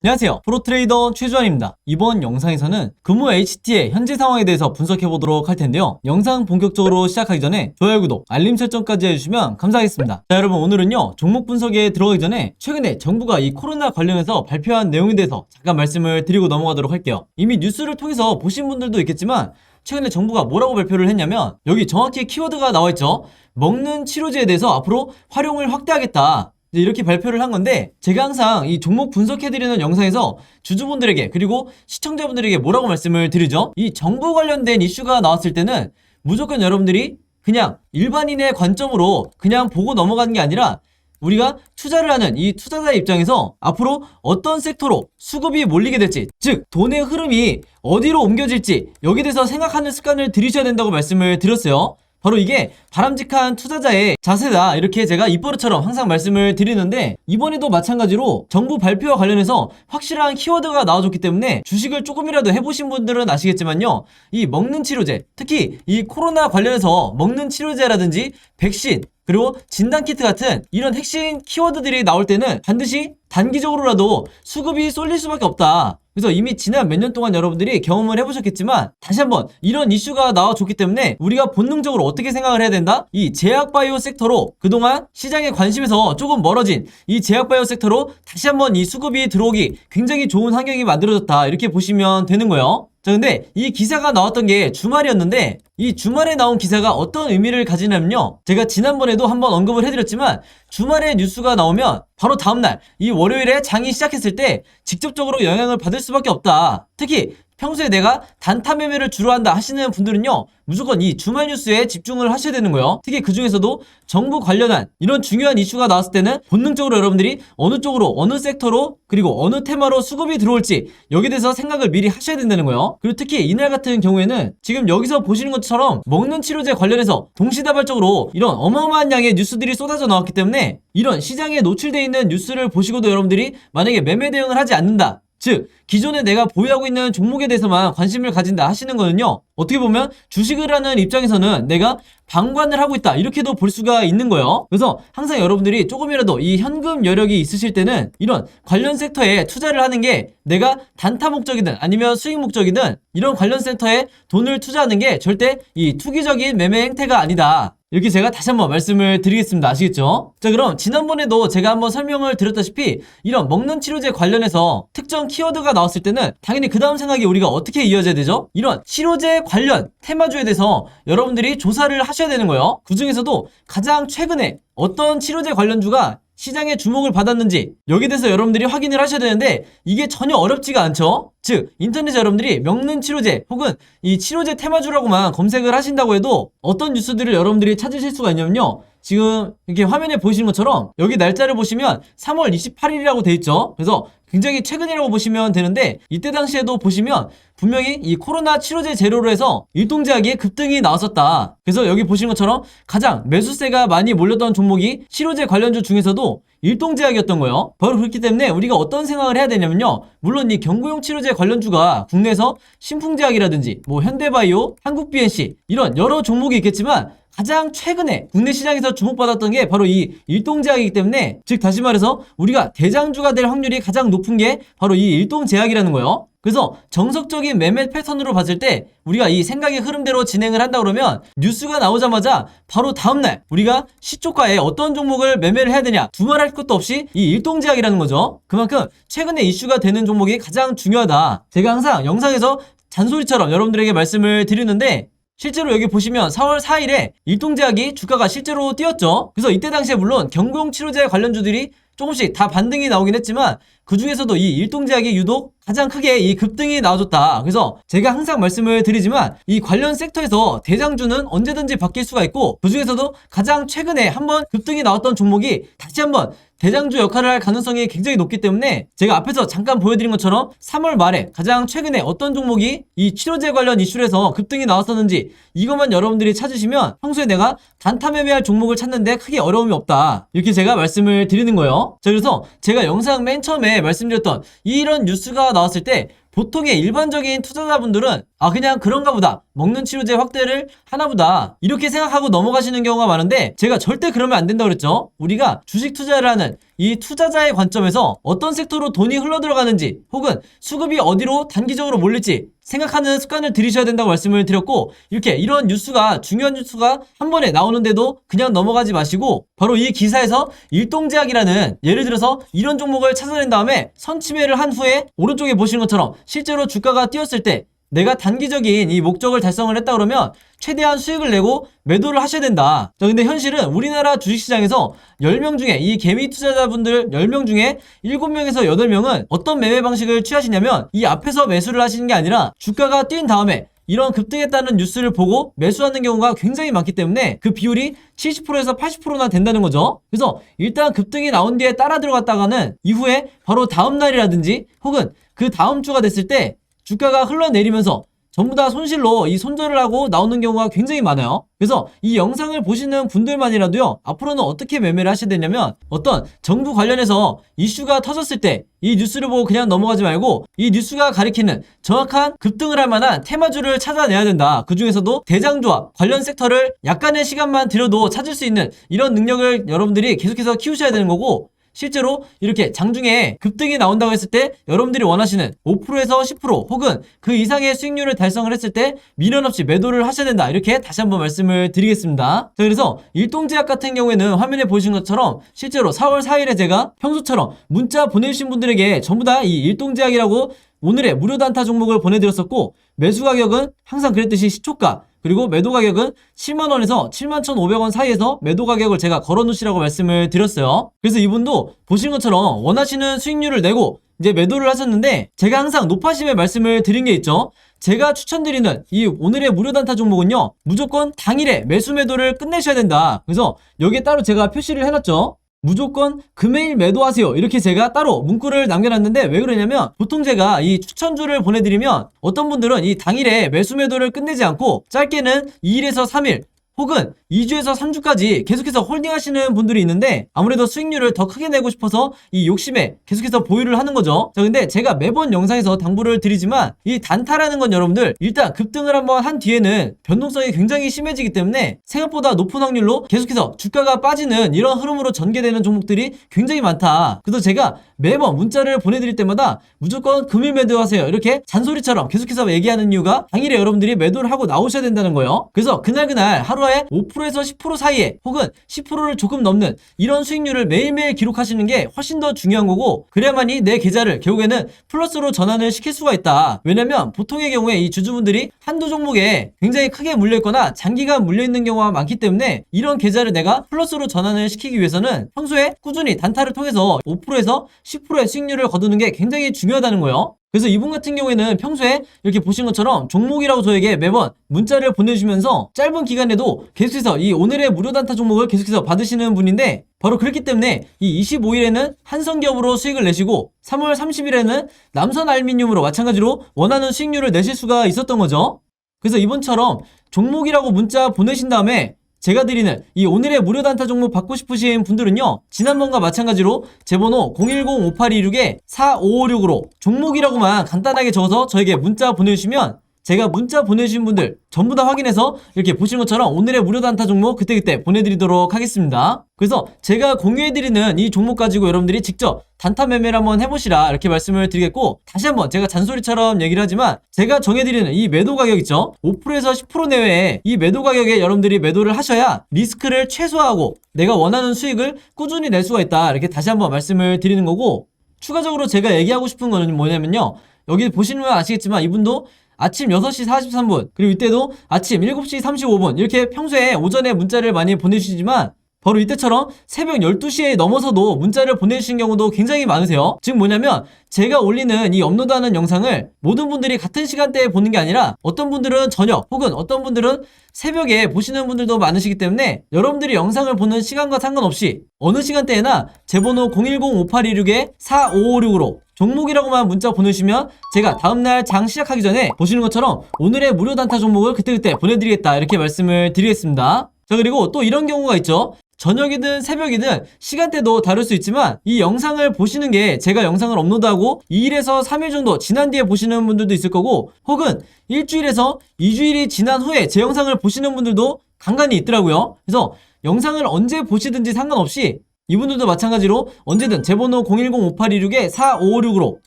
안녕하세요. 프로트레이더 최주환입니다. 이번 영상에서는 금호 HT의 현재 상황에 대해서 분석해보도록 할 텐데요. 영상 본격적으로 시작하기 전에 좋아요, 구독, 알림 설정까지 해주시면 감사하겠습니다. 자, 여러분, 오늘은요, 종목 분석에 들어가기 전에 최근에 정부가 이 코로나 관련해서 발표한 내용에 대해서 잠깐 말씀을 드리고 넘어가도록 할게요. 이미 뉴스를 통해서 보신 분들도 있겠지만 최근에 정부가 뭐라고 발표를 했냐면, 여기 정확히 키워드가 나와있죠. 먹는 치료제에 대해서 앞으로 활용을 확대하겠다, 이렇게 발표를 한 건데, 제가 항상 이 종목 분석해드리는 영상에서 주주분들에게 그리고 시청자분들에게 뭐라고 말씀을 드리죠? 이 정부 관련된 이슈가 나왔을 때는 무조건 여러분들이 그냥 일반인의 관점으로 그냥 보고 넘어가는 게 아니라, 우리가 투자를 하는 이 투자자의 입장에서 앞으로 어떤 섹터로 수급이 몰리게 될지, 즉 돈의 흐름이 어디로 옮겨질지, 여기에 대해서 생각하는 습관을 들이셔야 된다고 말씀을 드렸어요. 바로 이게 바람직한 투자자의 자세다, 이렇게 제가 입버릇처럼 항상 말씀을 드리는데, 이번에도 마찬가지로 정부 발표와 관련해서 확실한 키워드가 나와줬기 때문에 주식을 조금이라도 해보신 분들은 아시겠지만요, 이 먹는 치료제, 특히 이 코로나 관련해서 먹는 치료제라든지 백신, 그리고 진단키트 같은 이런 핵심 키워드들이 나올 때는 반드시 단기적으로라도 수급이 쏠릴 수밖에 없다. 그래서 이미 지난 몇 년 동안 여러분들이 경험을 해보셨겠지만, 다시 한번 이런 이슈가 나와줬기 때문에 우리가 본능적으로 어떻게 생각을 해야 된다? 이 제약바이오 섹터로, 그동안 시장의 관심에서 조금 멀어진 이 제약바이오 섹터로 다시 한번 이 수급이 들어오기 굉장히 좋은 환경이 만들어졌다, 이렇게 보시면 되는 거예요. 자, 근데 이 기사가 나왔던 게 주말이었는데, 이 주말에 나온 기사가 어떤 의미를 가지냐면요, 제가 지난번에도 한번 언급을 해드렸지만, 주말에 뉴스가 나오면 바로 다음날 이 월요일에 장이 시작했을 때 직접적으로 영향을 받을 수밖에 없다. 특히 평소에 내가 단타 매매를 주로 한다 하시는 분들은요, 무조건 이 주말 뉴스에 집중을 하셔야 되는 거예요. 특히 그 중에서도 정부 관련한 이런 중요한 이슈가 나왔을 때는 본능적으로 여러분들이 어느 쪽으로, 어느 섹터로, 그리고 어느 테마로 수급이 들어올지, 여기에 대해서 생각을 미리 하셔야 된다는 거예요. 그리고 특히 이날 같은 경우에는 지금 여기서 보시는 것처럼 먹는 치료제 관련해서 동시다발적으로 이런 어마어마한 양의 뉴스들이 쏟아져 나왔기 때문에, 이런 시장에 노출되어 있는 뉴스를 보시고도 여러분들이 만약에 매매 대응을 하지 않는다, 즉 기존에 내가 보유하고 있는 종목에 대해서만 관심을 가진다 하시는 거는요, 어떻게 보면 주식을 하는 입장에서는 내가 방관을 하고 있다, 이렇게도 볼 수가 있는 거예요. 그래서 항상 여러분들이 조금이라도 이 현금 여력이 있으실 때는 이런 관련 섹터에 투자를 하는 게, 내가 단타 목적이든 아니면 수익 목적이든 이런 관련 섹터에 돈을 투자하는 게 절대 이 투기적인 매매 행태가 아니다, 이렇게 제가 다시 한번 말씀을 드리겠습니다. 아시겠죠? 자, 그럼 지난번에도 제가 한번 설명을 드렸다시피 이런 먹는 치료제 관련해서 특정 키워드가 나왔을 때는 당연히 그 다음 생각이 우리가 어떻게 이어져야 되죠? 이런 치료제 관련 테마주에 대해서 여러분들이 조사를 하셔야 되는 거예요. 그 중에서도 가장 최근에 어떤 치료제 관련주가 시장의 주목을 받았는지, 여기에 대해서 여러분들이 확인을 하셔야 되는데, 이게 전혀 어렵지가 않죠? 즉 인터넷에 여러분들이 먹는 치료제 혹은 이 치료제 테마주라고만 검색을 하신다고 해도 어떤 뉴스들을 여러분들이 찾으실 수가 있냐면요, 지금 이렇게 화면에 보시는 것처럼 여기 날짜를 보시면 3월 28일이라고 돼 있죠. 그래서 굉장히 최근이라고 보시면 되는데, 이때 당시에도 보시면 분명히 이 코로나 치료제 재료로 해서 일동제약의 급등이 나왔었다. 그래서 여기 보시는 것처럼 가장 매수세가 많이 몰렸던 종목이 치료제 관련주 중에서도 일동제약이었던 거예요. 바로 그렇기 때문에 우리가 어떤 생각을 해야 되냐면요, 물론 이 경구용 치료제 관련주가 국내에서 신풍제약이라든지 뭐 현대바이오, 한국BNC 이런 여러 종목이 있겠지만, 가장 최근에 국내 시장에서 주목받았던 게 바로 이 일동제약이기 때문에, 즉 다시 말해서 우리가 대장주가 될 확률이 가장 높은 게 바로 이 일동제약이라는 거예요. 그래서 정석적인 매매 패턴으로 봤을 때 우리가 이 생각의 흐름대로 진행을 한다 그러면, 뉴스가 나오자마자 바로 다음날 우리가 시초가에 어떤 종목을 매매를 해야 되냐 두말할 것도 없이 이 일동제약이라는 거죠. 그만큼 최근에 이슈가 되는 종목이 가장 중요하다, 제가 항상 영상에서 잔소리처럼 여러분들에게 말씀을 드리는데, 실제로 여기 보시면 4월 4일에 일동제약이 주가가 실제로 뛰었죠. 그래서 이때 당시에 물론 경구용 치료제 관련주들이 조금씩 다 반등이 나오긴 했지만, 그 중에서도 이 일동제약이 유독 가장 크게 이 급등이 나와줬다. 그래서 제가 항상 말씀을 드리지만, 이 관련 섹터에서 대장주는 언제든지 바뀔 수가 있고, 그 중에서도 가장 최근에 한번 급등이 나왔던 종목이 다시 한번 대장주 역할을 할 가능성이 굉장히 높기 때문에, 제가 앞에서 잠깐 보여드린 것처럼 3월 말에 가장 최근에 어떤 종목이 이 치료제 관련 이슈로 해서 급등이 나왔었는지, 이것만 여러분들이 찾으시면 평소에 내가 단타 매매할 종목을 찾는데 크게 어려움이 없다, 이렇게 제가 말씀을 드리는 거예요. 자, 그래서 제가 영상 맨 처음에 말씀드렸던 이런 뉴스가 나왔을 때 보통의 일반적인 투자자분들은 그냥 그런가 보다, 먹는 치료제 확대를 하나 보다, 이렇게 생각하고 넘어가시는 경우가 많은데, 제가 절대 그러면 안 된다고 그랬죠. 우리가 주식 투자를 하는 이 투자자의 관점에서 어떤 섹터로 돈이 흘러들어가는지, 혹은 수급이 어디로 단기적으로 몰릴지 생각하는 습관을 들이셔야 된다고 말씀을 드렸고, 이렇게 이런 뉴스가, 중요한 뉴스가 한 번에 나오는데도 그냥 넘어가지 마시고, 바로 이 기사에서 일동제약이라는, 예를 들어서 이런 종목을 찾아낸 다음에 선침해를 한 후에 오른쪽에 보시는 것처럼 실제로 주가가 뛰었을 때 내가 단기적인 이 목적을 달성을 했다 그러면 최대한 수익을 내고 매도를 하셔야 된다. 자, 근데 현실은 우리나라 주식시장에서 10명 중에, 이 개미 투자자분들 10명 중에 7명에서 8명은 어떤 매매 방식을 취하시냐면, 이 앞에서 매수를 하시는 게 아니라 주가가 뛴 다음에 이런 급등했다는 뉴스를 보고 매수하는 경우가 굉장히 많기 때문에 그 비율이 70%에서 80%나 된다는 거죠. 그래서 일단 급등이 나온 뒤에 따라 들어갔다가는 이후에 바로 다음 날이라든지 혹은 그 다음 주가 됐을 때 주가가 흘러내리면서 전부 다 손실로 이 손절을 하고 나오는 경우가 굉장히 많아요. 그래서 이 영상을 보시는 분들만이라도요, 앞으로는 어떻게 매매를 하셔야 되냐면, 어떤 정부 관련해서 이슈가 터졌을 때 이 뉴스를 보고 그냥 넘어가지 말고 이 뉴스가 가리키는 정확한 급등을 할 만한 테마주를 찾아내야 된다. 그 중에서도 대장주와 관련 섹터를 약간의 시간만 들여도 찾을 수 있는 이런 능력을 여러분들이 계속해서 키우셔야 되는 거고, 실제로 이렇게 장중에 급등이 나온다고 했을 때 여러분들이 원하시는 5%에서 10% 혹은 그 이상의 수익률을 달성을 했을 때 미련 없이 매도를 하셔야 된다. 이렇게 다시 한번 말씀을 드리겠습니다. 자, 그래서 일동제약 같은 경우에는 화면에 보시는 것처럼 실제로 4월 4일에 제가 평소처럼 문자 보내주신 분들에게 전부 다 이 일동제약이라고 오늘의 무료 단타 종목을 보내드렸었고, 매수 가격은 항상 그랬듯이 시초가, 그리고 매도 가격은 7만원에서 71,500원 사이에서 매도 가격을 제가 걸어놓으시라고 말씀을 드렸어요. 그래서 이분도 보신 것처럼 원하시는 수익률을 내고 이제 매도를 하셨는데, 제가 항상 높아심에 말씀을 드린 게 있죠. 제가 추천드리는 이 오늘의 무료 단타 종목은요, 무조건 당일에 매수 매도를 끝내셔야 된다. 그래서 여기에 따로 제가 표시를 해놨죠. 무조건 금요일 매도하세요. 이렇게 제가 따로 문구를 남겨놨는데, 왜 그러냐면 보통 제가 이 추천주를 보내드리면 어떤 분들은 이 당일에 매수 매도를 끝내지 않고 짧게는 2일에서 3일 혹은 2주에서 3주까지 계속해서 홀딩하시는 분들이 있는데, 아무래도 수익률을 더 크게 내고 싶어서 이 욕심에 계속해서 보유를 하는 거죠. 자, 근데 제가 매번 영상에서 당부를 드리지만, 이 단타라는 건 여러분들 일단 급등을 한번 한 뒤에는 변동성이 굉장히 심해지기 때문에 생각보다 높은 확률로 계속해서 주가가 빠지는 이런 흐름으로 전개되는 종목들이 굉장히 많다. 그래서 제가 매번 문자를 보내드릴 때마다 무조건 금일 매도하세요, 이렇게 잔소리처럼 계속해서 얘기하는 이유가, 당일에 여러분들이 매도를 하고 나오셔야 된다는 거예요. 그래서 그날 하루에 5%에서 10% 사이에 혹은 10%를 조금 넘는 이런 수익률을 매일매일 기록하시는 게 훨씬 더 중요한 거고, 그래야만이 내 계좌를 결국에는 플러스로 전환을 시킬 수가 있다. 왜냐면 보통의 경우에 이 주주분들이 한두 종목에 굉장히 크게 물려있거나 장기간 물려있는 경우가 많기 때문에, 이런 계좌를 내가 플러스로 전환을 시키기 위해서는 평소에 꾸준히 단타를 통해서 5%에서 10%의 수익률을 거두는 게 굉장히 중요하다는 거예요. 그래서 이분 같은 경우에는 평소에 이렇게 보신 것처럼 종목이라고 저에게 매번 문자를 보내주면서 짧은 기간에도 계속해서 이 오늘의 무료 단타 종목을 계속해서 받으시는 분인데, 바로 그렇기 때문에 이 25일에는 한성기업으로 수익을 내시고 3월 30일에는 남선알미늄으로 마찬가지로 원하는 수익률을 내실 수가 있었던 거죠. 그래서 이번처럼 종목이라고 문자 보내신 다음에 제가 드리는 이 오늘의 무료 단타 종목 받고 싶으신 분들은요, 지난번과 마찬가지로 제 번호 010-5826-4556으로 종목이라고만 간단하게 적어서 저에게 문자 보내주시면, 제가 문자 보내주신 분들 전부 다 확인해서 이렇게 보시는 것처럼 오늘의 무료 단타 종목 그때그때 보내드리도록 하겠습니다. 그래서 제가 공유해드리는 이 종목 가지고 여러분들이 직접 단타 매매를 한번 해보시라, 이렇게 말씀을 드리겠고, 다시 한번 제가 잔소리처럼 얘기를 하지만 제가 정해드리는 이 매도 가격 있죠, 5%에서 10% 내외에 이 매도 가격에 여러분들이 매도를 하셔야 리스크를 최소화하고 내가 원하는 수익을 꾸준히 낼 수가 있다, 이렇게 다시 한번 말씀을 드리는 거고, 추가적으로 제가 얘기하고 싶은 거는 뭐냐면요, 여기 보시면 아시겠지만 이분도 아침 6시 43분 그리고 이때도 아침 7시 35분 이렇게 평소에 오전에 문자를 많이 보내주시지만, 바로 이때처럼 새벽 12시에 넘어서도 문자를 보내주신 경우도 굉장히 많으세요. 즉 뭐냐면, 제가 올리는 이 업로드하는 영상을 모든 분들이 같은 시간대에 보는 게 아니라 어떤 분들은 저녁 혹은 어떤 분들은 새벽에 보시는 분들도 많으시기 때문에, 여러분들이 영상을 보는 시간과 상관없이 어느 시간대에나 제 번호 010-5826-4556으로 종목이라고만 문자 보내주시면 제가 다음날 장 시작하기 전에 보시는 것처럼 오늘의 무료 단타 종목을 그때그때 보내드리겠다, 이렇게 말씀을 드리겠습니다. 자, 그리고 또 이런 경우가 있죠. 저녁이든 새벽이든 시간대도 다를 수 있지만 이 영상을 보시는 게 제가 영상을 업로드하고 2일에서 3일 정도 지난 뒤에 보시는 분들도 있을 거고 혹은 일주일에서 2주일이 지난 후에 제 영상을 보시는 분들도 간간히 있더라고요. 그래서 영상을 언제 보시든지 상관없이 이분들도 마찬가지로 언제든 제 번호 010-5826-4556으로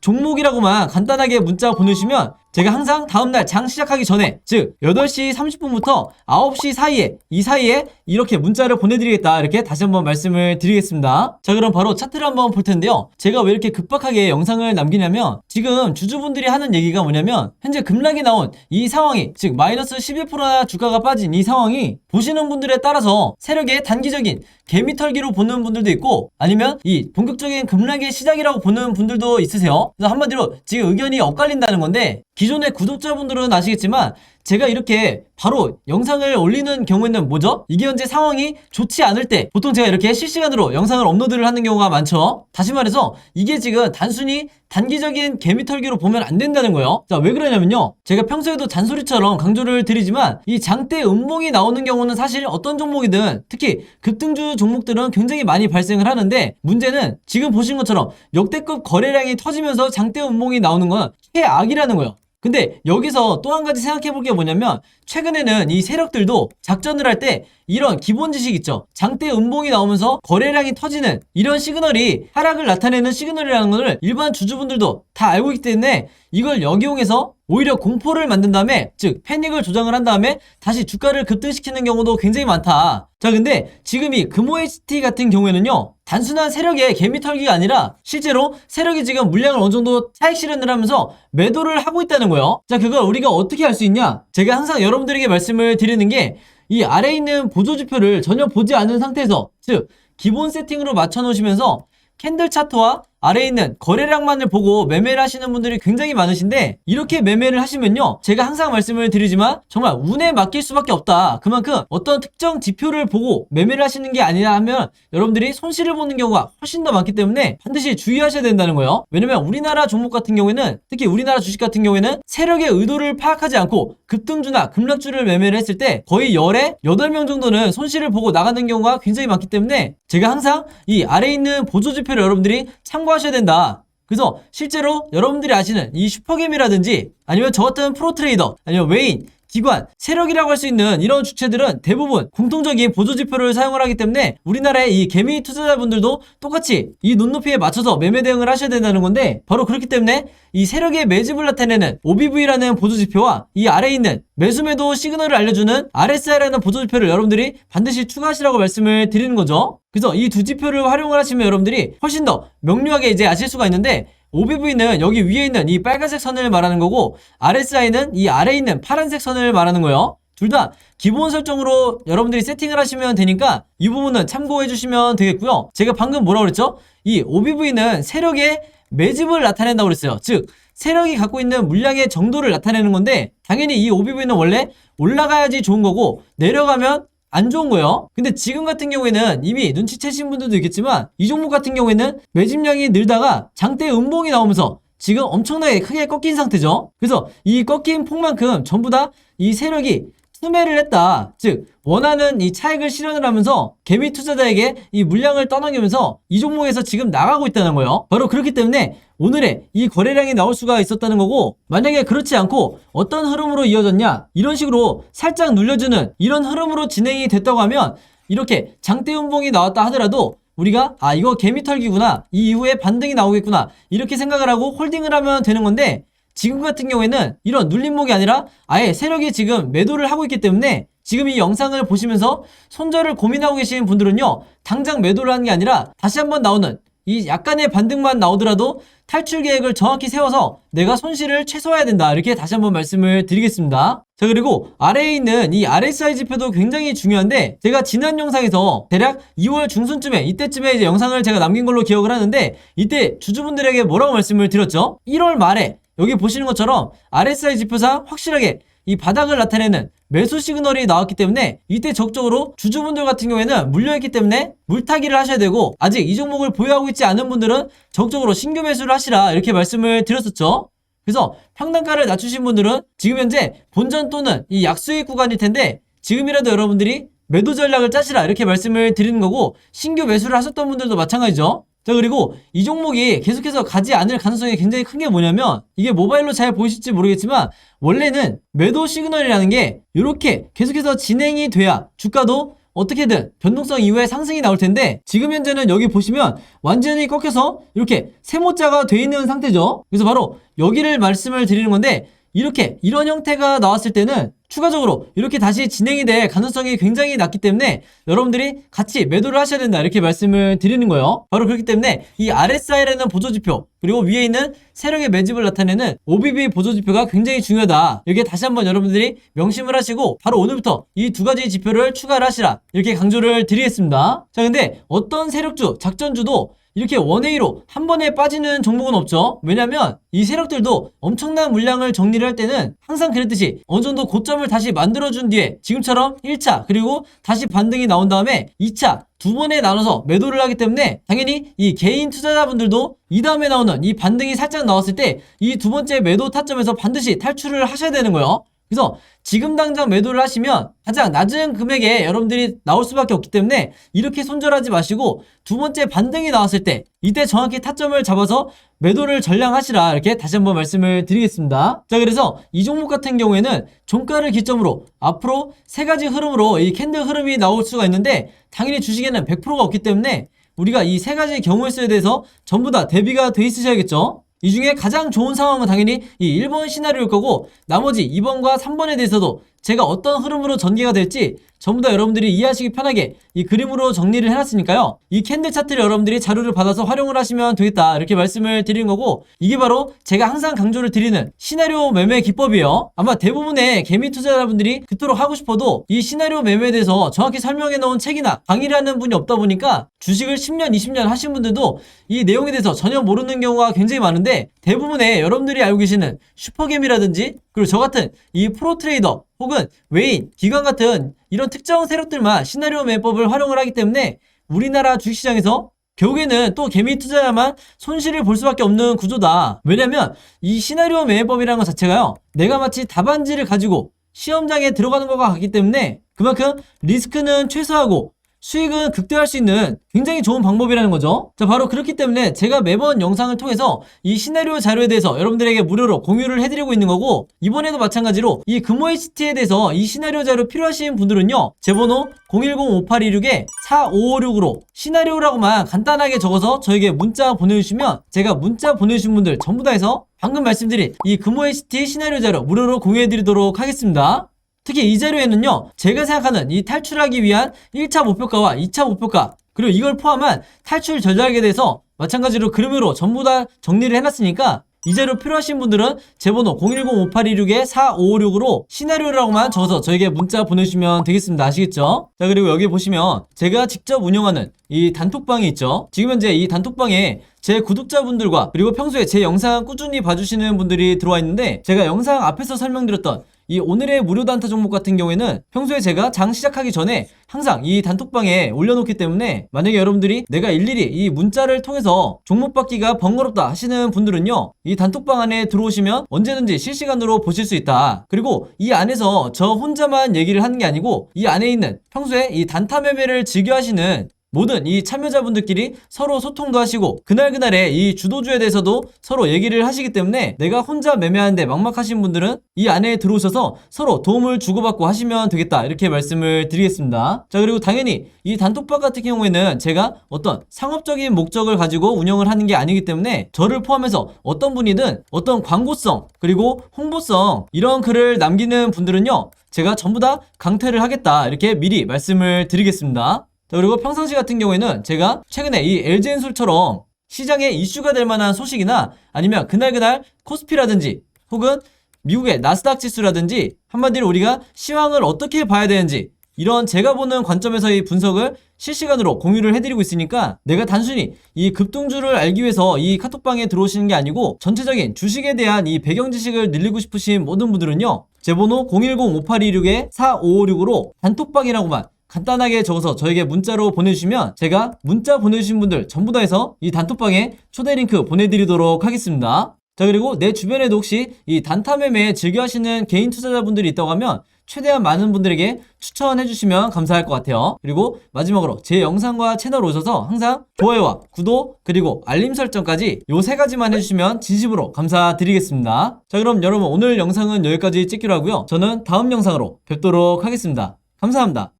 종목이라고만 간단하게 문자 보내시면 제가 항상 다음날 장 시작하기 전에 즉 8시 30분부터 9시 사이에 이 사이에 이렇게 문자를 보내드리겠다 이렇게 다시 한번 말씀을 드리겠습니다. 자 그럼 바로 차트를 한번 볼 텐데요. 제가 왜 이렇게 급박하게 영상을 남기냐면 지금 주주분들이 하는 얘기가 뭐냐면 현재 급락이 나온 이 상황이 즉 마이너스 11%나 주가가 빠진 이 상황이 보시는 분들에 따라서 세력의 단기적인 개미털기로 보는 분들도 있고 아니면 이 본격적인 급락의 시작이라고 보는 분들도 있으세요. 그래서 한마디로 지금 의견이 엇갈린다는 건데 기존의 구독자분들은 아시겠지만 제가 이렇게 바로 영상을 올리는 경우에는 뭐죠? 이게 현재 상황이 좋지 않을 때 보통 제가 이렇게 실시간으로 영상을 업로드를 하는 경우가 많죠. 다시 말해서 이게 지금 단순히 단기적인 개미털기로 보면 안 된다는 거예요. 자, 왜 그러냐면요. 제가 평소에도 잔소리처럼 강조를 드리지만 이 장대 음봉이 나오는 경우는 사실 어떤 종목이든 특히 급등주 종목들은 굉장히 많이 발생을 하는데 문제는 지금 보신 것처럼 역대급 거래량이 터지면서 장대 음봉이 나오는 건 최악이라는 거예요. 근데 여기서 또 한 가지 생각해 볼 게 뭐냐면 최근에는 이 세력들도 작전을 할 때 이런 기본 지식 있죠. 장대 음봉이 나오면서 거래량이 터지는 이런 시그널이 하락을 나타내는 시그널이라는 것을 일반 주주분들도 다 알고 있기 때문에 이걸 역이용해서 오히려 공포를 만든 다음에 즉 패닉을 조장을 한 다음에 다시 주가를 급등시키는 경우도 굉장히 많다. 자 근데 지금 이 금호HT 같은 경우에는요 단순한 세력의 개미털기가 아니라 실제로 세력이 지금 물량을 어느 정도 차익 실현을 하면서 매도를 하고 있다는 거예요. 자 그걸 우리가 어떻게 알 수 있냐? 제가 항상 여러분들에게 말씀을 드리는 게 이 아래에 있는 보조지표를 전혀 보지 않은 상태에서 즉 기본 세팅으로 맞춰 놓으시면서 캔들 차트와 아래에 있는 거래량만을 보고 매매를 하시는 분들이 굉장히 많으신데 이렇게 매매를 하시면요 제가 항상 말씀을 드리지만 정말 운에 맡길 수밖에 없다. 그만큼 어떤 특정 지표를 보고 매매를 하시는 게 아니라 하면 여러분들이 손실을 보는 경우가 훨씬 더 많기 때문에 반드시 주의하셔야 된다는 거예요. 왜냐면 우리나라 종목 같은 경우에는 특히 우리나라 주식 같은 경우에는 세력의 의도를 파악하지 않고 급등주나 급락주를 매매를 했을 때 거의 열에 8명 정도는 손실을 보고 나가는 경우가 굉장히 많기 때문에 제가 항상 이 아래에 있는 보조지표를 여러분들이 참고하셔야 된다. 그래서 실제로 여러분들이 아시는 이 슈퍼겜이라든지 아니면 저 같은 프로트레이더 아니면 외인 기관, 세력이라고 할 수 있는 이런 주체들은 대부분 공통적인 보조지표를 사용을 하기 때문에 우리나라의 이 개미 투자자분들도 똑같이 이 눈높이에 맞춰서 매매 대응을 하셔야 된다는 건데 바로 그렇기 때문에 이 세력의 매집을 나타내는 OBV라는 보조지표와 이 아래에 있는 매수매도 시그널을 알려주는 RSI라는 보조지표를 여러분들이 반드시 추가하시라고 말씀을 드리는 거죠. 그래서 이 두 지표를 활용을 하시면 여러분들이 훨씬 더 명료하게 이제 아실 수가 있는데 OBV는 여기 위에 있는 이 빨간색 선을 말하는 거고 RSI는 이 아래에 있는 파란색 선을 말하는 거예요. 둘 다 기본 설정으로 여러분들이 세팅을 하시면 되니까 이 부분은 참고해 주시면 되겠고요. 제가 방금 뭐라고 그랬죠? 이 OBV는 세력의 매집을 나타낸다고 그랬어요. 즉 세력이 갖고 있는 물량의 정도를 나타내는 건데 당연히 이 OBV는 원래 올라가야지 좋은 거고 내려가면 안 좋은 거예요. 근데 지금 같은 경우에는 이미 눈치채신 분들도 있겠지만 이 종목 같은 경우에는 매집량이 늘다가 장대 음봉이 나오면서 지금 엄청나게 크게 꺾인 상태죠. 그래서 이 꺾인 폭만큼 전부 다 이 세력이 투매를 했다. 즉 원하는 이 차익을 실현을 하면서 개미 투자자에게 이 물량을 떠넘기면서 이 종목에서 지금 나가고 있다는 거예요. 바로 그렇기 때문에 오늘의 이 거래량이 나올 수가 있었다는 거고 만약에 그렇지 않고 어떤 흐름으로 이어졌냐 이런 식으로 살짝 눌려주는 이런 흐름으로 진행이 됐다고 하면 이렇게 장대 음봉이 나왔다 하더라도 우리가 아 이거 개미털기구나 이 이후에 반등이 나오겠구나 이렇게 생각을 하고 홀딩을 하면 되는 건데 지금 같은 경우에는 이런 눌림목이 아니라 아예 세력이 지금 매도를 하고 있기 때문에 지금 이 영상을 보시면서 손절을 고민하고 계신 분들은요 당장 매도를 하는 게 아니라 다시 한번 나오는 이 약간의 반등만 나오더라도 탈출 계획을 정확히 세워서 내가 손실을 최소화해야 된다 이렇게 다시 한번 말씀을 드리겠습니다. 자 그리고 아래에 있는 이 RSI 지표도 굉장히 중요한데 제가 지난 영상에서 대략 2월 중순쯤에 이때쯤에 이제 영상을 제가 남긴 걸로 기억을 하는데 이때 주주분들에게 뭐라고 말씀을 드렸죠? 1월 말에 여기 보시는 것처럼 RSI 지표상 확실하게 이 바닥을 나타내는 매수 시그널이 나왔기 때문에 이때 적극적으로 주주분들 같은 경우에는 물려있기 때문에 물타기를 하셔야 되고 아직 이 종목을 보유하고 있지 않은 분들은 적극적으로 신규 매수를 하시라 이렇게 말씀을 드렸었죠. 그래서 평단가를 낮추신 분들은 지금 현재 본전 또는 이 약수익 구간일 텐데 지금이라도 여러분들이 매도 전략을 짜시라 이렇게 말씀을 드리는 거고, 신규 매수를 하셨던 분들도 마찬가지죠. 자, 그리고 이 종목이 계속해서 가지 않을 가능성이 굉장히 큰 게 뭐냐면, 이게 모바일로 잘 보이실지 모르겠지만 원래는 매도 시그널이라는 게 이렇게 계속해서 진행이 돼야 주가도 어떻게든 변동성 이후에 상승이 나올 텐데, 지금 현재는 여기 보시면 완전히 꺾여서 이렇게 세모자가 돼 있는 상태죠. 그래서 바로 여기를 말씀을 드리는 건데, 이렇게 이런 형태가 나왔을 때는 추가적으로 이렇게 다시 진행이 될 가능성이 굉장히 낮기 때문에 여러분들이 같이 매도를 하셔야 된다 이렇게 말씀을 드리는 거예요. 바로 그렇기 때문에 이 RSI라는 보조지표, 그리고 위에 있는 세력의 매집을 나타내는 OBB 보조지표가 굉장히 중요하다. 여기에 다시 한번 여러분들이 명심을 하시고 바로 오늘부터 이 두 가지 지표를 추가를 하시라 이렇게 강조를 드리겠습니다. 자, 근데 어떤 세력주, 작전주도 이렇게 원웨이로 한 번에 빠지는 종목은 없죠. 왜냐면 이 세력들도 엄청난 물량을 정리를 할 때는 항상 그랬듯이 어느 정도 고점을 다시 만들어준 뒤에 지금처럼 1차 그리고 다시 반등이 나온 다음에 2차 두 번에 나눠서 매도를 하기 때문에 당연히 이 개인 투자자분들도 이 다음에 나오는 이 반등이 살짝 나왔을 때 이 두 번째 매도 타점에서 반드시 탈출을 하셔야 되는 거예요. 그래서 지금 당장 매도를 하시면 가장 낮은 금액에 여러분들이 나올 수밖에 없기 때문에 이렇게 손절하지 마시고 두 번째 반등이 나왔을 때 이때 정확히 타점을 잡아서 매도를 전량하시라 이렇게 다시 한번 말씀을 드리겠습니다. 자, 그래서 이 종목 같은 경우에는 종가를 기점으로 앞으로 세 가지 흐름으로 이 캔들 흐름이 나올 수가 있는데, 당연히 주식에는 100%가 없기 때문에 우리가 이 세 가지 경우의 수에 대해서 전부 다 대비가 돼 있으셔야겠죠. 이 중에 가장 좋은 상황은 당연히 이 1번 시나리오일 거고, 나머지 2번과 3번에 대해서도 제가 어떤 흐름으로 전개가 될지 전부 다 여러분들이 이해하시기 편하게 이 그림으로 정리를 해놨으니까요. 이 캔들 차트를 여러분들이 자료를 받아서 활용을 하시면 되겠다 이렇게 말씀을 드리는 거고, 이게 바로 제가 항상 강조를 드리는 시나리오 매매 기법이에요. 아마 대부분의 개미 투자자분들이 그토록 하고 싶어도 이 시나리오 매매에 대해서 정확히 설명해 놓은 책이나 강의를 하는 분이 없다 보니까 주식을 10년, 20년 하신 분들도 이 내용에 대해서 전혀 모르는 경우가 굉장히 많은데, 대부분의 여러분들이 알고 계시는 슈퍼개미라든지 그리고 저 같은 이 프로트레이더 혹은 외인, 기관 같은 이런 특정 세력들만 시나리오 매매법을 활용을 하기 때문에 우리나라 주식시장에서 결국에는 또 개미 투자자만 손실을 볼 수밖에 없는 구조다. 왜냐면 이 시나리오 매매법이라는 것 자체가요, 내가 마치 답안지를 가지고 시험장에 들어가는 것과 같기 때문에 그만큼 리스크는 최소화하고 수익은 극대화할 수 있는 굉장히 좋은 방법이라는 거죠. 자, 바로 그렇기 때문에 제가 매번 영상을 통해서 이 시나리오 자료에 대해서 여러분들에게 무료로 공유를 해드리고 있는 거고, 이번에도 마찬가지로 이 금호 HT에 대해서 이 시나리오 자료 필요하신 분들은요, 제 번호 010-5826-4556으로 시나리오라고만 간단하게 적어서 저에게 문자 보내주시면 제가 문자 보내주신 분들 전부 다 해서 방금 말씀드린 이 금호 HT 시나리오 자료 무료로 공유해드리도록 하겠습니다. 특히 이 자료에는요, 제가 생각하는 이 탈출하기 위한 1차 목표가와 2차 목표가, 그리고 이걸 포함한 탈출 전략에 대해서 마찬가지로 그림으로 전부 다 정리를 해놨으니까 이 자료 필요하신 분들은 제 번호 010-5826-4556으로 시나리오라고만 적어서 저에게 문자 보내주시면 되겠습니다. 아시겠죠? 자, 그리고 여기 보시면 제가 직접 운영하는 이 단톡방이 있죠. 지금 현재 이 단톡방에 제 구독자분들과 그리고 평소에 제 영상 꾸준히 봐주시는 분들이 들어와 있는데, 제가 영상 앞에서 설명드렸던 이 오늘의 무료 단타 종목 같은 경우에는 평소에 제가 장 시작하기 전에 항상 이 단톡방에 올려놓기 때문에, 만약에 여러분들이 내가 일일이 이 문자를 통해서 종목 받기가 번거롭다 하시는 분들은요, 이 단톡방 안에 들어오시면 언제든지 실시간으로 보실 수 있다. 그리고 이 안에서 저 혼자만 얘기를 하는 게 아니고 이 안에 있는 평소에 이 단타 매매를 즐겨 하시는 모든 이 참여자분들끼리 서로 소통도 하시고 그날그날의 이 주도주에 대해서도 서로 얘기를 하시기 때문에, 내가 혼자 매매하는데 막막하신 분들은 이 안에 들어오셔서 서로 도움을 주고받고 하시면 되겠다 이렇게 말씀을 드리겠습니다. 자, 그리고 당연히 이 단톡방 같은 경우에는 제가 어떤 상업적인 목적을 가지고 운영을 하는 게 아니기 때문에 저를 포함해서 어떤 분이든 어떤 광고성 그리고 홍보성 이런 글을 남기는 분들은요, 제가 전부 다 강퇴를 하겠다 이렇게 미리 말씀을 드리겠습니다. 자, 그리고 평상시 같은 경우에는 제가 최근에 이 LG엔솔처럼 시장에 이슈가 될 만한 소식이나 아니면 그날 코스피라든지 혹은 미국의 나스닥 지수라든지 한마디로 우리가 시황을 어떻게 봐야 되는지 이런 제가 보는 관점에서의 분석을 실시간으로 공유를 해드리고 있으니까, 내가 단순히 이 급등주를 알기 위해서 이 카톡방에 들어오시는 게 아니고 전체적인 주식에 대한 이 배경 지식을 늘리고 싶으신 모든 분들은요, 제 번호 010-5826-4556으로 단톡방이라고만 간단하게 적어서 저에게 문자로 보내주시면 제가 문자 보내주신 분들 전부 다 해서 이 단톡방에 초대 링크 보내드리도록 하겠습니다. 자, 그리고 내 주변에도 혹시 이 단타 매매 즐겨 하시는 개인 투자자분들이 있다고 하면 최대한 많은 분들에게 추천해 주시면 감사할 것 같아요. 그리고 마지막으로 제 영상과 채널 오셔서 항상 좋아요와 구독 그리고 알림 설정까지 요 3가지만 해주시면 진심으로 감사드리겠습니다. 자, 그럼 여러분 오늘 영상은 여기까지 찍기로 하고요. 저는 다음 영상으로 뵙도록 하겠습니다. 감사합니다.